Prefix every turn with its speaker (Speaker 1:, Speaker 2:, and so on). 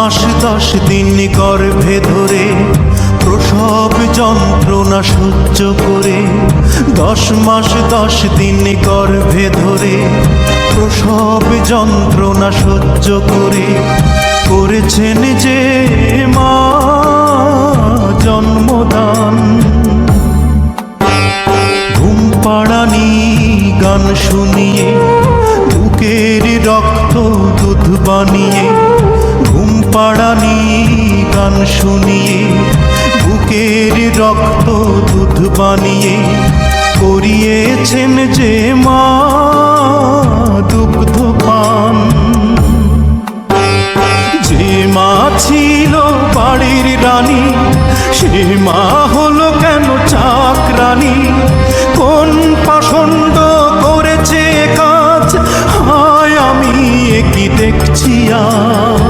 Speaker 1: মাস 10 দিন গর্ভে ধরে প্রসব যন্ত্রণা সহ্য করে, 10 মাস 10 দিন গর্ভে ধরে প্রসব যন্ত্রণা সহ্য করে করেছেন যে মা জন্মদান। ঘুম পাড়ানি গান শুনিয়ে বুকের রক্ত দুধ বানিয়ে, ঘুম পাড়ানি গান শুনিয়ে বুকের রক্ত দুধ বানিয়ে করিয়েছেন যে মা দুগ্ধ পান। যে মা ছিল বাড়ির রানী সে মা হলো কেন চাকরানী? কোন পাষণ্ড করেছে কাজ, হায় আমি কি দেখছি আজ।